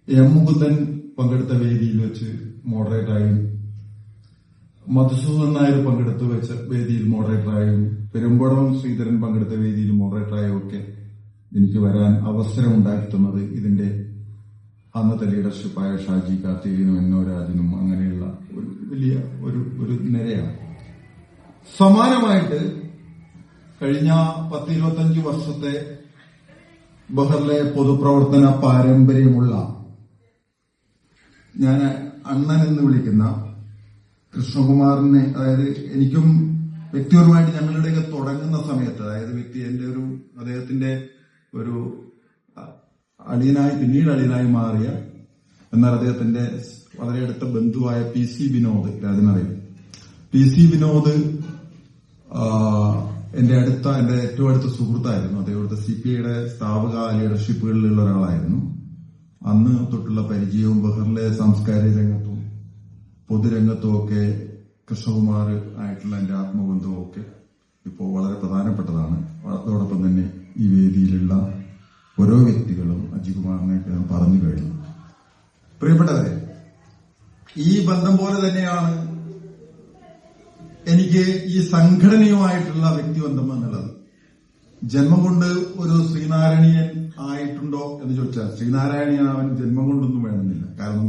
M Mukundan പങ്കെടുത്ത വേദിയിൽ വെച്ച് മോഡറേറ്ററായും, മധുസൂദൻ നായർ പങ്കെടുത്ത് വെച്ച വേദിയിൽ മോഡറേറ്ററായും, പെരുമ്പടവം ശ്രീധരൻ പങ്കെടുത്ത വേദിയിൽ മോഡറേറ്ററായും ഒക്കെ എനിക്ക് വരാൻ അവസരം ഉണ്ടാക്കി തന്നത് ഇതിന്റെ അന്നത്തെ ലീഡർഷിപ്പായ ഷാജി കാർത്തികനും എന്നോരാജനും അങ്ങനെയുള്ള ഒരു വലിയ ഒരു നിരയാണ്. സമാനമായിട്ട് കഴിഞ്ഞ 10-25 വർഷത്തെ ബഹറിലെ പൊതുപ്രവർത്തന പാരമ്പര്യമുള്ള, ഞാൻ അണ്ണൻ എന്ന് വിളിക്കുന്ന കൃഷ്ണകുമാറിനെ, അതായത് എനിക്കും വ്യക്തിപരമായിട്ട് ഞങ്ങളുടെയൊക്കെ തുടങ്ങുന്ന സമയത്ത്, അതായത് അദ്ദേഹത്തിന്റെ ഒരു അളിയനായി, പിന്നീട് അളിയനായി മാറിയ, എന്നാൽ അദ്ദേഹത്തിന്റെ വളരെ അടുത്ത ബന്ധുവായ PC വിനോദ്, രാജനറിയും PC വിനോദ് എന്റെ ഏറ്റവും അടുത്ത സുഹൃത്തായിരുന്നു. അദ്ദേഹത്തെ CPIയുടെ സ്ഥാപക ലീഡർഷിപ്പുകളിലുള്ള ഒരാളായിരുന്നു. അന്ന് തൊട്ടുള്ള പരിചയവും ബഹറിലെ സാംസ്കാരിക രംഗത്തും പൊതുരംഗത്തും ഒക്കെ കൃഷ്ണകുമാർ ആയിട്ടുള്ള എന്റെ ആത്മബന്ധവും ഒക്കെ ഇപ്പോൾ വളരെ പ്രധാനപ്പെട്ടതാണ്. അതോടൊപ്പം തന്നെ ഈ വേദിയിലുള്ള ഓരോ വ്യക്തികളും അജികുമാറിനെയൊക്കെ ഞാൻ പറഞ്ഞു കഴിഞ്ഞു. പ്രിയപ്പെട്ടവരെ, ഈ ബന്ധം പോലെ തന്നെയാണ് എനിക്ക് ഈ സംഘടനയുമായിട്ടുള്ള വ്യക്തിബന്ധം എന്നുള്ളത്. ജന്മം കൊണ്ട് ഒരു ശ്രീനാരായണീയൻ ആയിട്ടുണ്ടോ എന്ന് ചോദിച്ചാൽ ശ്രീനാരായണീയനാവൻ ജന്മം കൊണ്ടൊന്നും വേണമെന്നില്ല. കാരണം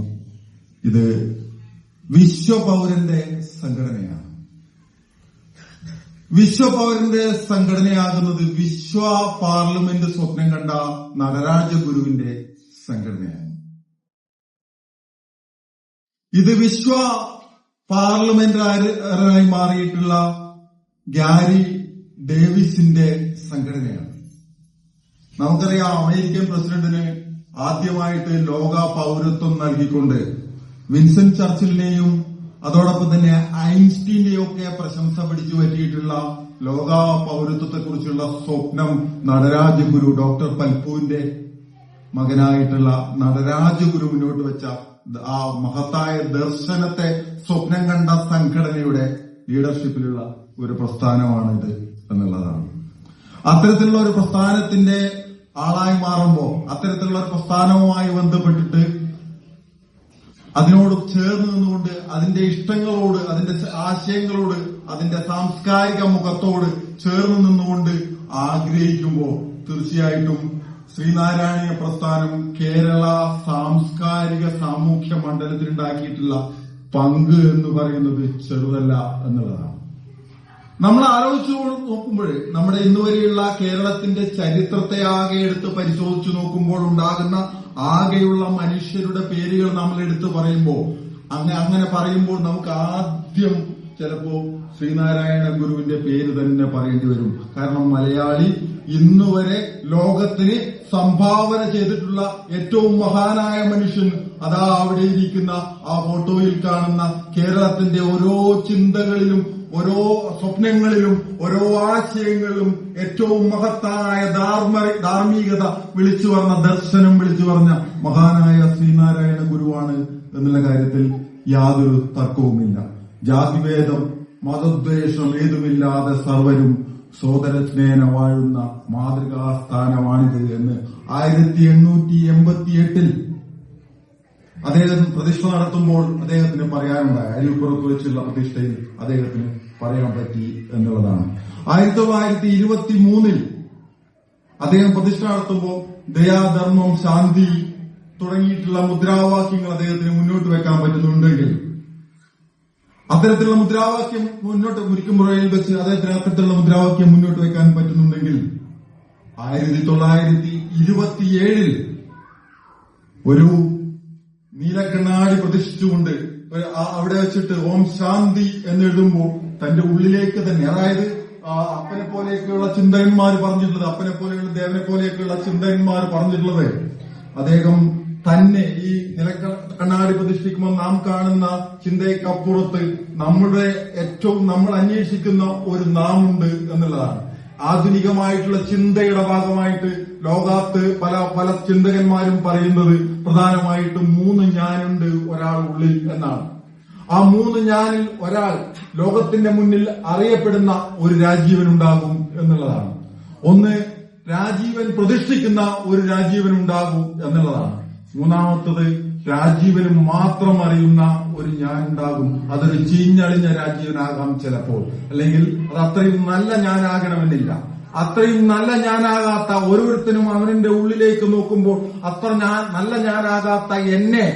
ഇത് വിശ്വപൗരന്റെ സംഘടനയാണ്. വിശ്വപൗരന്റെ സംഘടനയാകുന്നത് വിശ്വ പാർലമെന്റ് സ്വപ്നം കണ്ട നടരാജ ഗുരുവിന്റെ സംഘടനയാണ്. ഇത് വിശ്വ പാർലമെന്റായി മാറിയിട്ടുള്ള ഗാരി ഡേവിസിന്റെ സംഘടനയാണ്. നമുക്കറിയാം, അമേരിക്കൻ പ്രസിഡന്റിന് ആദ്യമായിട്ട് ലോക പൗരത്വം നൽകിക്കൊണ്ട് വിൻസെന്റ് ചർച്ചിലിനെയും അതോടൊപ്പം തന്നെ ഐൻസ്റ്റീന്റെയും ഒക്കെ പ്രശംസ പിടിച്ചു പറ്റിയിട്ടുള്ള ലോക പൗരത്വത്തെക്കുറിച്ചുള്ള സ്വപ്നം നടരാജഗുരു, ഡോക്ടർ പൽപുവിന്റെ മകനായിട്ടുള്ള നടരാജഗുരു മുന്നോട്ട് വെച്ച ആ മഹത്തായ ദർശനത്തെ സ്വപ്നം കണ്ട സംഘടനയുടെ ലീഡർഷിപ്പിലുള്ള ഒരു പ്രസ്ഥാനമാണിത് എന്നുള്ളതാണ്. അത്തരത്തിലുള്ള ഒരു പ്രസ്ഥാനത്തിന്റെ ആളായി മാറുമ്പോൾ, അത്തരത്തിലുള്ള ഒരു പ്രസ്ഥാനവുമായി ബന്ധപ്പെട്ടിട്ട് അതിനോട് ചേർന്ന് നിന്നുകൊണ്ട് അതിന്റെ ഇഷ്ടങ്ങളോട്, അതിന്റെ ആശയങ്ങളോട്, അതിന്റെ സാംസ്കാരിക മുഖത്തോട് ചേർന്ന് നിന്നുകൊണ്ട് ആഗ്രഹിക്കുമ്പോൾ തീർച്ചയായിട്ടും ശ്രീനാരായണീയ പ്രസ്ഥാനം കേരള സാംസ്കാരിക സാമൂഹ്യ മണ്ഡലത്തിലുണ്ടാക്കിയിട്ടുള്ള പങ്ക് എന്ന് പറയുന്നത് ചെറുതല്ല എന്നുള്ളതാണ്. നമ്മൾ ആലോചിച്ചു നോക്കുമ്പോൾ, നമ്മുടെ ഇന്നുവരെയുള്ള കേരളത്തിന്റെ ചരിത്രത്തെ ആകെ എടുത്ത് പരിശോധിച്ചു നോക്കുമ്പോൾ ഉണ്ടാകുന്ന ആകെയുള്ള മനുഷ്യരുടെ പേരുകൾ നമ്മൾ എടുത്തു പറയുമ്പോൾ, അങ്ങനെ പറയുമ്പോൾ നമുക്ക് ആദ്യം ചിലപ്പോ ശ്രീനാരായണ ഗുരുവിന്റെ പേര് തന്നെ പറയേണ്ടി വരും. കാരണം മലയാളി ഇന്നുവരെ ലോകത്തിന് സംഭാവന ചെയ്തിട്ടുള്ള ഏറ്റവും മഹാനായ മനുഷ്യൻ അതാ അവിടെ ഇരിക്കുന്ന ആ ഫോട്ടോയിൽ കാണുന്ന കേരളത്തിന്റെ ഓരോ ചിന്തകളിലും, ഓരോ സ്വപ്നങ്ങളിലും, ഓരോ ആശയങ്ങളിലും ഏറ്റവും മഹത്തായ ധാർമ്മികത വിളിച്ചു പറഞ്ഞ, ദർശനം വിളിച്ചു പറഞ്ഞ മഹാനായ ശ്രീനാരായണ ഗുരുവാണ് എന്നുള്ള കാര്യത്തിൽ യാതൊരു തർക്കവുമില്ല. ജാതിഭേദം മതദ്വേഷം ഏതുമില്ലാതെ സർവരും സോദരസ്നേഹ വാഴുന്ന മാതൃകാസ്ഥാനമാണിത് എന്ന് 1888 അദ്ദേഹം പ്രതിഷ്ഠ നടത്തുമ്പോൾ അദ്ദേഹത്തിന് പറയാനുണ്ടായി. അരിപ്പുറത്ത് വെച്ചുള്ള പ്രതിഷ്ഠയിൽ അദ്ദേഹത്തിന് പറയാൻ പറ്റി എന്നുള്ളതാണ്. 1923 അദ്ദേഹം പ്രതിഷ്ഠ നടത്തുമ്പോൾ ദയാധർമ്മം, ശാന്തി തുടങ്ങിയിട്ടുള്ള മുദ്രാവാക്യങ്ങൾ അദ്ദേഹത്തിന് മുന്നോട്ട് വെക്കാൻ പറ്റുന്നുണ്ടെങ്കിൽ, അത്തരത്തിലുള്ള മുദ്രാവാക്യം മുന്നോട്ട് മുരിക്കുമ്പുഴയിൽ വെച്ച് അദ്ദേഹത്തിന് അത്തരത്തിലുള്ള മുദ്രാവാക്യം മുന്നോട്ട് വെക്കാൻ പറ്റുന്നുണ്ടെങ്കിൽ 1927 ഒരു നീലക്കണ്ണാടി പ്രതിഷ്ഠിച്ചുകൊണ്ട് അവിടെ വെച്ചിട്ട് ഓം ശാന്തി എന്നെഴുതുമ്പോൾ തന്റെ ഉള്ളിലേക്ക് തന്നെ, അതായത് അപ്പനെ പോലെയൊക്കെയുള്ള ചിന്തകന്മാർ പറഞ്ഞിട്ടുള്ളത്, അപ്പനെ പോലെയുള്ള ദേവനെ പോലെയൊക്കെയുള്ള ചിന്തകന്മാർ പറഞ്ഞിട്ടുള്ളത്, അദ്ദേഹം തന്നെ ഈ നിലക്കണ്ണാടി പ്രതിഷ്ഠിക്കുമ്പോൾ നാം കാണുന്ന ചിന്തയ്ക്കപ്പുറത്ത് നമ്മൾ അന്വേഷിക്കുന്ന ഒരു നാമുണ്ട് എന്നുള്ളതാണ്. ആധുനികമായിട്ടുള്ള ചിന്തയുടെ ഭാഗമായിട്ട് ലോകത്ത് പല ചിന്തകന്മാരും പറയുന്നത് പ്രധാനമായിട്ടും 3 ഞാനുണ്ട് ഒരാൾ ഉള്ളിൽ എന്നാണ്. ആ 3 ഞാനിൽ ഒരാൾ ലോകത്തിന്റെ മുന്നിൽ അറിയപ്പെടുന്ന ഒരു രാജീവനുണ്ടാകും എന്നുള്ളതാണ്. ഒന്ന്, രാജീവൻ പ്രതിഷ്ഠിക്കുന്ന ഒരു രാജീവനുണ്ടാകും എന്നുള്ളതാണ്. മൂന്നാമത്തത് രാജീവന് മാത്രം അറിയുന്ന ഒരു ഞാനുണ്ടാകും. അതൊരു ചീഞ്ഞളിഞ്ഞ രാജീവനാകാം ചിലപ്പോൾ, അല്ലെങ്കിൽ അത് അത്രയും നല്ല ഞാനാകണമെന്നില്ല. അത്രയും നല്ല ഞാനാകാത്ത ഓരോരുത്തരും അവന്റെ ഉള്ളിലേക്ക് നോക്കുമ്പോൾ അത്ര നല്ല ഞാനാകാത്ത എന്നെ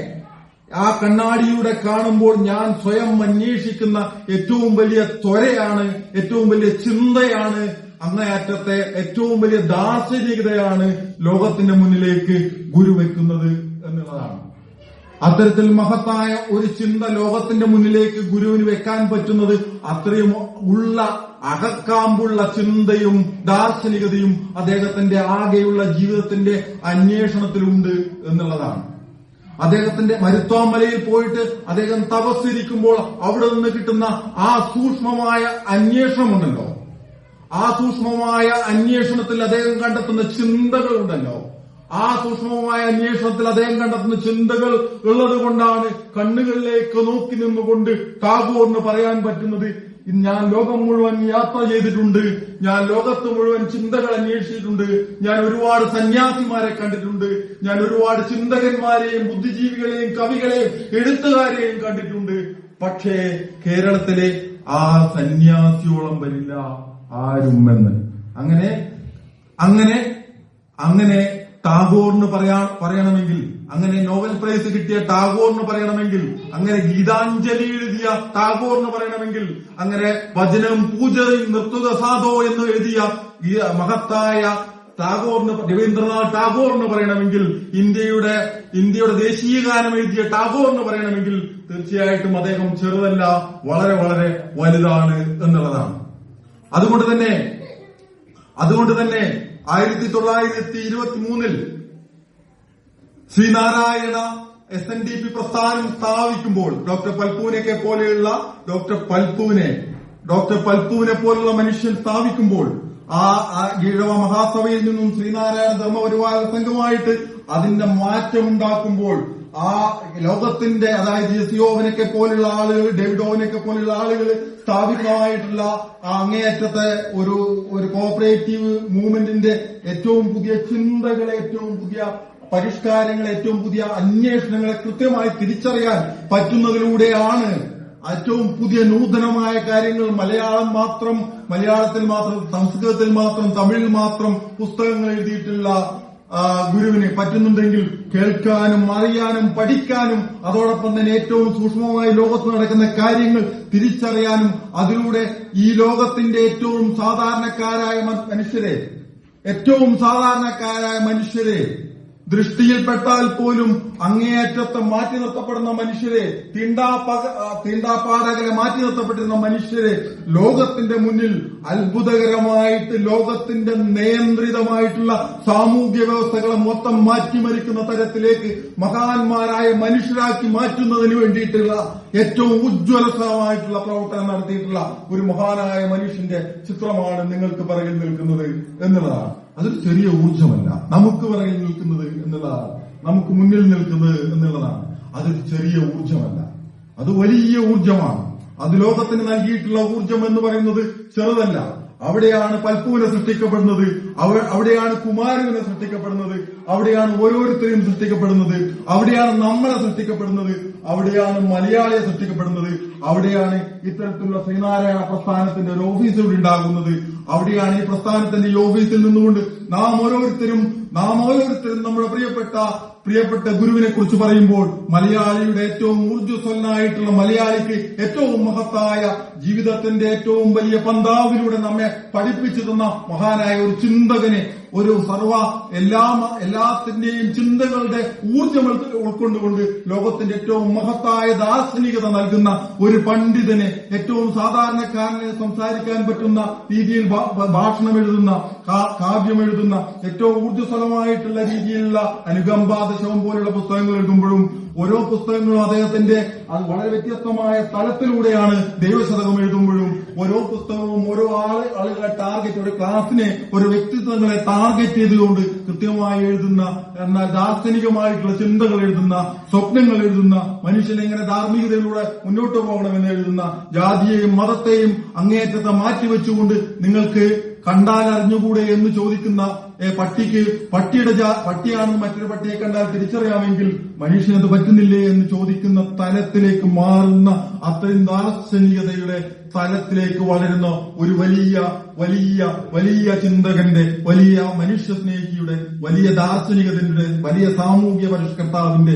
ആ കണ്ണാടിയുടെ കാണുമ്പോൾ ഞാൻ സ്വയം അന്വേഷിക്കുന്ന ഏറ്റവും വലിയ ത്വരയാണ്, ഏറ്റവും വലിയ ചിന്തയാണ്, അങ്ങേയറ്റത്തെ ഏറ്റവും വലിയ ദാർശനികതയാണ് ലോകത്തിന്റെ മുന്നിലേക്ക് ഗുരു വെക്കുന്നത് എന്നുള്ളതാണ്. അത്തരത്തിൽ മഹത്തായ ഒരു ചിന്ത ലോകത്തിന്റെ മുന്നിലേക്ക് ഗുരുവിന് വെക്കാൻ പറ്റുന്നത് അത്രയും ഉള്ള അകക്കാമ്പുള്ള ചിന്തയും ദാർശനികതയും അദ്ദേഹത്തിന്റെ ആകെയുള്ള ജീവിതത്തിന്റെ അന്വേഷണത്തിലുണ്ട് എന്നുള്ളതാണ്. അദ്ദേഹത്തിന്റെ മരുത്വാമലയിൽ പോയിട്ട് അദ്ദേഹം തപസ്സിരിക്കുമ്പോൾ അവിടെ നിന്ന് കിട്ടുന്ന ആ സൂക്ഷ്മമായ അന്വേഷണമുണ്ടല്ലോ, ആ സൂക്ഷ്മമായ അന്വേഷണത്തിൽ അദ്ദേഹം കണ്ടെത്തുന്ന ചിന്തകളുണ്ടല്ലോ, ആ സൂക്ഷ്മമായ അന്വേഷണത്തിൽ അദ്ദേഹം കണ്ടെത്തുന്ന ചിന്തകൾ ഉള്ളത് കൊണ്ടാണ് കണ്ണുകളിലേക്ക് നോക്കി നിന്നുകൊണ്ട് ടാഗോറിന് പറയാൻ പറ്റുന്നത്, ഞാൻ ലോകം മുഴുവൻ യാത്ര ചെയ്തിട്ടുണ്ട്, ഞാൻ ലോകത്ത് മുഴുവൻ ചിന്തകൾ അന്വേഷിച്ചിട്ടുണ്ട്, ഞാൻ ഒരുപാട് സന്യാസിമാരെ കണ്ടിട്ടുണ്ട്, ഞാൻ ഒരുപാട് ചിന്തകന്മാരെയും ബുദ്ധിജീവികളെയും കവികളെയും എഴുത്തുകാരെയും കണ്ടിട്ടുണ്ട്. പക്ഷേ കേരളത്തിലെ ആ സന്യാസിയോളം വരില്ല ആരും എന്ന്. അങ്ങനെ ടാഗോറിന് പറയണമെങ്കിൽ, അങ്ങനെ നോബൽ പ്രൈസ് കിട്ടിയ ടാഗോറിന് പറയണമെങ്കിൽ, അങ്ങനെ ഗീതാഞ്ജലി എഴുതിയ ടാഗോറിന് പറയണമെങ്കിൽ, അങ്ങനെ വചനം പൂജയും നിർത്തുക സാധോ എന്ന് എഴുതിയ മഹത്തായ ടാഗോറിന്, രവീന്ദ്രനാഥ് ടാഗോറിന് പറയണമെങ്കിൽ, ഇന്ത്യയുടെ ദേശീയ ഗാനം എഴുതിയ ടാഗോറിന് പറയണമെങ്കിൽ തീർച്ചയായിട്ടും അദ്ദേഹം ചെറുതല്ല, വളരെ വളരെ വലുതാണ് എന്നുള്ളതാണ്. അതുകൊണ്ട് തന്നെ 1923 ശ്രീനാരായണ SNDP പ്രസ്ഥാനം സ്ഥാപിക്കുമ്പോൾ ഡോക്ടർ പൽപ്പുവിനെ പോലുള്ള മനുഷ്യൻ സ്ഥാപിക്കുമ്പോൾ ആ ഈഴവ മഹാസഭയിൽ നിന്നും ശ്രീനാരായണ ധർമ്മപരിവാര സംഘമായിട്ട് അതിന്റെ മാറ്റമുണ്ടാക്കുമ്പോൾ ആ ലോകത്തിന്റെ, അതായത് സിയോവിനൊക്കെ പോലുള്ള ആളുകൾ, ഡേവിഡ് ഓവനൊക്കെ പോലുള്ള ആളുകൾ സ്ഥാപിതമായിട്ടുള്ള അങ്ങേയറ്റത്തെ ഒരു കോഓപ്പറേറ്റീവ് മൂവ്മെന്റിന്റെ ഏറ്റവും പുതിയ ചിന്തകളെ, ഏറ്റവും പുതിയ പരിഷ്കാരങ്ങളെ, ഏറ്റവും പുതിയ അന്വേഷണങ്ങളെ കൃത്യമായി തിരിച്ചറിയാൻ പറ്റുന്നതിലൂടെയാണ് ഏറ്റവും പുതിയ നൂതനമായ കാര്യങ്ങൾ മലയാളത്തിൽ മാത്രം, സംസ്കൃതത്തിൽ മാത്രം, തമിഴിൽ മാത്രം പുസ്തകങ്ങൾ എഴുതിയിട്ടുള്ള ഗുരുവിന് പറ്റുന്നുണ്ടെങ്കിൽ കേൾക്കാനും അറിയാനും പഠിക്കാനും അതോടൊപ്പം തന്നെ ഏറ്റവും സൂക്ഷ്മമായി ലോകത്ത് നടക്കുന്ന കാര്യങ്ങൾ തിരിച്ചറിയാനും അതിലൂടെ ഈ ലോകത്തിന്റെ ഏറ്റവും സാധാരണക്കാരായ മനുഷ്യരെ ദൃഷ്ടിയിൽപ്പെട്ടാൽ പോലും അങ്ങേയറ്റത്തെ മാറ്റി നിർത്തപ്പെടുന്ന മനുഷ്യരെ, തീണ്ടാപ്പാടകലെ മാറ്റി നിർത്തപ്പെട്ടിരുന്ന മനുഷ്യരെ ലോകത്തിന്റെ മുന്നിൽ അത്ഭുതകരമായിട്ട് ലോകത്തിന്റെ നിയന്ത്രിതമായിട്ടുള്ള സാമൂഹ്യ വ്യവസ്ഥകളെ മൊത്തം മാറ്റിമറിക്കുന്ന തരത്തിലേക്ക് മഹാന്മാരായ മനുഷ്യരാക്കി മാറ്റുന്നതിന് വേണ്ടിയിട്ടുള്ള ഏറ്റവും ഉജ്ജ്വലമായിട്ടുള്ള പ്രവർത്തനം നടത്തിയിട്ടുള്ള ഒരു മഹാനായ മനുഷ്യന്റെ ചിത്രമാണ് നിങ്ങൾക്ക് പിറകിൽ നിൽക്കുന്നത് എന്നുള്ളതാണ്. അതൊരു ചെറിയ ഊർജ്ജമല്ല, നമുക്ക് പിറകിൽ നിൽക്കുന്നത് എന്നുള്ളതാണ്, നമുക്ക് മുന്നിൽ നിൽക്കുന്നത് എന്നുള്ളതാണ്. അതൊരു ചെറിയ ഊർജ്ജമല്ല, അത് വലിയ ഊർജ്ജമാണ്. അത് ലോകത്തിന് നൽകിയിട്ടുള്ള ഊർജ്ജം എന്ന് പറയുന്നത് ചെറുതല്ല. അവിടെയാണ് പൽപ്പുവിനെ സൃഷ്ടിക്കപ്പെടുന്നത്, അവിടെയാണ് കുമാരനെ സൃഷ്ടിക്കപ്പെടുന്നത്, അവിടെയാണ് ഓരോരുത്തരെയും സൃഷ്ടിക്കപ്പെടുന്നത്, അവിടെയാണ് നമ്മളെ സൃഷ്ടിക്കപ്പെടുന്നത്, അവിടെയാണ് മലയാളിയെ സൃഷ്ടിക്കപ്പെടുന്നത്, അവിടെയാണ് ഇത്തരത്തിലുള്ള ശ്രീനാരായണ പ്രസ്ഥാനത്തിന്റെ ഒരു ഓഫീസ് ഇവിടെ ഉണ്ടാകുന്നത്, അവിടെയാണ് ഈ പ്രസ്ഥാനത്തിന്റെ ഈ ഓഫീസിൽ നിന്നുകൊണ്ട് നാം ഓരോരുത്തരും നമ്മുടെ പ്രിയപ്പെട്ട ഗുരുവിനെ കുറിച്ച് പറയുമ്പോൾ മലയാളിയുടെ ഏറ്റവും ഊർജ്ജസ്വലനായിട്ടുള്ള മലയാളിക്ക് ഏറ്റവും മഹത്തായ ജീവിതത്തിന്റെ ഏറ്റവും വലിയ പന്താവിലൂടെ നമ്മെ പഠിപ്പിച്ചു തന്ന മഹാനായ ഒരു ചിന്തകനെ, ഒരു എല്ലാത്തിന്റെയും ചിന്തകളുടെ ഊർജ്ജം ഉൾക്കൊണ്ടുകൊണ്ട് ലോകത്തിന്റെ ഏറ്റവും മഹത്തായ ദാർശനികത നൽകുന്ന ഒരു പണ്ഡിതനെ, ഏറ്റവും സാധാരണക്കാരനെ സംസാരിക്കാൻ പറ്റുന്ന രീതിയിൽ ഭാഷണം എഴുതുന്ന, കാവ്യം എഴുതുന്ന, ഏറ്റവും ഊർജ്ജസ്വലമായിട്ടുള്ള രീതിയിലുള്ള അനുകമ്പാദശവം പോലുള്ള പുസ്തകങ്ങൾ എഴുതുമ്പോഴും ഓരോ പുസ്തകങ്ങളും അദ്ദേഹത്തിന്റെ അത് വളരെ വ്യത്യസ്തമായ തലത്തിലൂടെയാണ് ദൈവശതകം എഴുതുമ്പോഴും ഓരോ പുസ്തകവും ഓരോ ആളുകളെ ടാർഗറ്റ്, ഒരു ക്ലാസിനെ, ഒരു വ്യക്തിത്വങ്ങളെ ടാർഗറ്റ് ചെയ്തുകൊണ്ട് കൃത്യമായി എഴുതുന്ന, എന്നാൽ ദാർശനികമായിട്ടുള്ള ചിന്തകൾ എഴുതുന്ന, സ്വപ്നങ്ങൾ എഴുതുന്ന, മനുഷ്യൻ എങ്ങനെ ധാർമ്മികതയിലൂടെ മുന്നോട്ട് പോകണമെന്ന് എഴുതുന്ന, ജാതിയെയും മതത്തെയും അങ്ങേയറ്റത്തെ മാറ്റിവെച്ചുകൊണ്ട് നിങ്ങൾക്ക് കണ്ടാൽ അറിഞ്ഞുകൂടെ എന്ന് ചോദിക്കുന്ന പട്ടിക്ക് പട്ടിയാണെന്ന് മറ്റൊരു പട്ടിയെ കണ്ടാൽ തിരിച്ചറിയാമെങ്കിൽ മനുഷ്യനത് പറ്റുന്നില്ലേ എന്ന് ചോദിക്കുന്ന തലത്തിലേക്ക് മാറുന്ന അത്രയും ദാർശനികതയുടെ തലത്തിലേക്ക് വളരുന്ന ഒരു വലിയ വലിയ വലിയ ചിന്തകന്റെ, വലിയ മനുഷ്യസ്നേഹിയുടെ, വലിയ ദാർശനികതയുടെ, വലിയ സാമൂഹ്യ പരിഷ്കർത്താവിന്റെ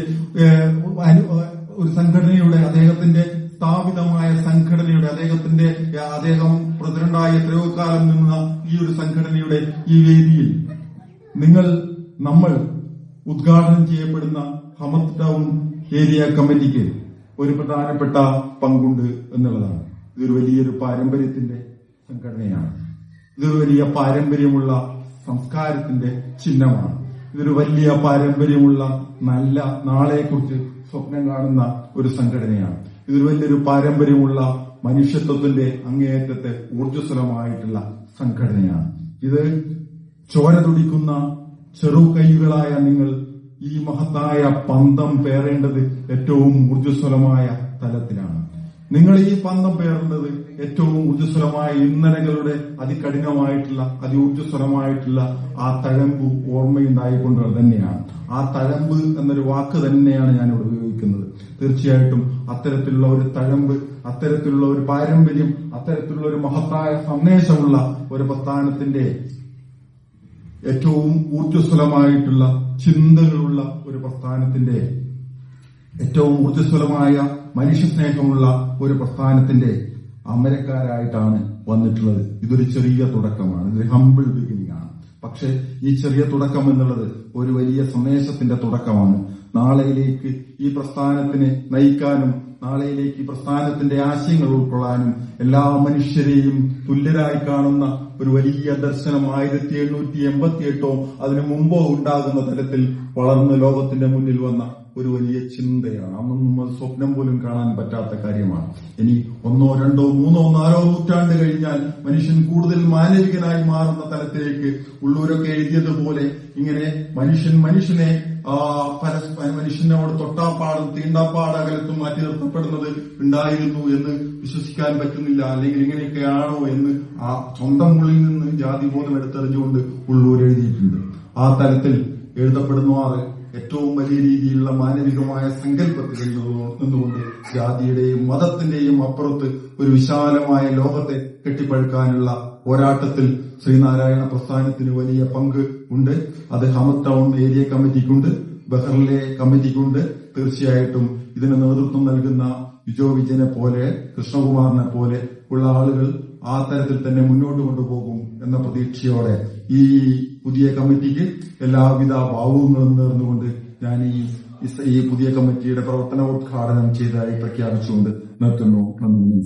ഒരു സംഘടനയുടെ, അദ്ദേഹത്തിന്റെ സ്ഥാപിതമായ സംഘടനയുടെ, അദ്ദേഹം പ്രസിഡന്റായി എത്രയോ കാലം നിന്ന ഈ ഒരു സംഘടനയുടെ ഈ വേദിയിൽ നമ്മൾ ഉദ്ഘാടനം ചെയ്യപ്പെടുന്ന ഹമദ് ടൗൺ ഏരിയ കമ്മിറ്റിക്ക് ഒരു പ്രധാനപ്പെട്ട പങ്കുണ്ട് എന്നുള്ളതാണ്. ഇതൊരു വലിയൊരു പാരമ്പര്യത്തിന്റെ സംഘടനയാണ്. ഇതൊരു വലിയ പാരമ്പര്യമുള്ള സംസ്കാരത്തിന്റെ ചിഹ്നമാണ്. ഇതൊരു വലിയ പാരമ്പര്യമുള്ള നല്ല നാളെക്കുറിച്ച് സ്വപ്നം കാണുന്ന ഒരു സംഘടനയാണ്. ഇതൊരു വലിയൊരു പാരമ്പര്യമുള്ള മനുഷ്യത്വത്തിന്റെ അങ്ങേയറ്റത്തെ ഊർജ്ജസ്വലമായിട്ടുള്ള സംഘടനയാണ്. ഇത് ചോര തുടിക്കുന്ന ചെറുകൈകളായ നിങ്ങൾ ഈ മഹത്തായ പന്തം പേറേണ്ടത് ഏറ്റവും ഊർജ്ജസ്വലമായ തലത്തിലാണ്. നിങ്ങൾ ഈ പന്തം പേറേണ്ടത് ഏറ്റവും ഊർജ്ജസ്വലമായ ഇന്നലകളുടെ അതികഠിനമായിട്ടുള്ള അതിഊർജ്ജസ്വലമായിട്ടുള്ള ആ തഴമ്പ് ഓർമ്മയുണ്ടായിക്കൊണ്ട് തന്നെയാണ്. ആ തഴമ്പ് എന്നൊരു വാക്ക് തന്നെയാണ് ഞാൻ ഇവിടെ ഉപയോഗിക്കുന്നത്. തീർച്ചയായിട്ടും അത്തരത്തിലുള്ള ഒരു തഴമ്പ്, അത്തരത്തിലുള്ള ഒരു പാരമ്പര്യം, അത്തരത്തിലുള്ള ഒരു മഹത്തായ സന്ദേശമുള്ള ഒരു പ്രസ്ഥാനത്തിന്റെ ഏറ്റവും ഊർജ്ജസ്വലമായിട്ടുള്ള ചിന്തകളുള്ള ഒരു പ്രസ്ഥാനത്തിന്റെ, ഏറ്റവും ഊർജ്ജസ്വലമായ മനുഷ്യസ്നേഹമുള്ള ഒരു പ്രസ്ഥാനത്തിന്റെ അമരക്കാരായിട്ടാണ് വന്നിട്ടുള്ളത്. ഇതൊരു ചെറിയ തുടക്കമാണ്, ഇതൊരു ഹംബിൾ ബിഗിനിങ് ആണ്. പക്ഷെ ഈ ചെറിയ തുടക്കം എന്നുള്ളത് ഒരു വലിയ സന്ദേശത്തിന്റെ തുടക്കമാണ്. നാളെയിലേക്ക് ഈ പ്രസ്ഥാനത്തിനെ നയിക്കാനും നാളെയിലേക്ക് ഈ പ്രസ്ഥാനത്തിന്റെ ആശയങ്ങൾ ഉൾക്കൊള്ളാനും എല്ലാ മനുഷ്യരെയും തുല്യരായി കാണുന്ന ഒരു വലിയ ദർശനം 1788 അതിനു മുമ്പോ ഉണ്ടാകുന്ന തരത്തിൽ വളർന്ന് ലോകത്തിന്റെ മുന്നിൽ വന്ന ഒരു വലിയ ചിന്തയാണ്. അന്നൊന്നും അത് സ്വപ്നം പോലും കാണാൻ പറ്റാത്ത കാര്യമാണ്. ഇനി 1, 2, 3, 4 നൂറ്റാണ്ട് കഴിഞ്ഞാൽ മനുഷ്യൻ കൂടുതൽ മാനവികനായി മാറുന്ന തലത്തിലേക്ക് ഉള്ളൂരൊക്കെ എഴുതിയതുപോലെ ഇങ്ങനെ മനുഷ്യനെ മനുഷ്യനോട് തൊട്ടാപ്പാടും തീണ്ടാപ്പാട് അകലത്തും മാറ്റി നിർത്തപ്പെടുന്നത് ഉണ്ടായിരുന്നു എന്ന് വിശ്വസിക്കാൻ പറ്റുന്നില്ല. അല്ലെങ്കിൽ ഇങ്ങനെയൊക്കെയാണോ എന്ന് ആ സ്വന്തം ഉള്ളിൽ നിന്ന് ജാതിബോധം എടുത്തെറിഞ്ഞുകൊണ്ട് ഉള്ളൂർ എഴുതിയിട്ടുണ്ട്. ആ തലത്തിൽ എഴുതപ്പെടുന്നവാറ് ഏറ്റവും വലിയ രീതിയിലുള്ള മാനവികമായ സങ്കല്പത്തിൽ നിന്നുകൊണ്ട് ജാതിയുടെയും മതത്തിന്റെയും അപ്പുറത്ത് ഒരു വിശാലമായ ലോകത്തെ കെട്ടിപ്പടുക്കാനുള്ള പോരാട്ടത്തിൽ ശ്രീനാരായണ പ്രസ്ഥാനത്തിന് വലിയ പങ്ക് ഉണ്ട്. അത് ഹമദ് ടൗൺ ഏരിയ കമ്മിറ്റിക്കുണ്ട്, ബഹറിലെ കമ്മിറ്റിക്കുണ്ട്. തീർച്ചയായിട്ടും ഇതിന് നേതൃത്വം നൽകുന്ന വിജോ വിജയനെ പോലെ, കൃഷ്ണകുമാറിനെ പോലെ ഉള്ള ആളുകൾ ആ തരത്തിൽ തന്നെ മുന്നോട്ട് കൊണ്ടുപോകും എന്ന പ്രതീക്ഷയോടെ ഈ പുതിയ കമ്മിറ്റിക്ക് എല്ലാവിധ ഭാവുകങ്ങളും നേർന്നുകൊണ്ട് ഞാൻ ഈ പുതിയ കമ്മിറ്റിയുടെ പ്രവർത്തനോദ്ഘാടനം ചെയ്തതായി പ്രഖ്യാപിച്ചുകൊണ്ട് നിർത്തുന്നു. നന്ദി.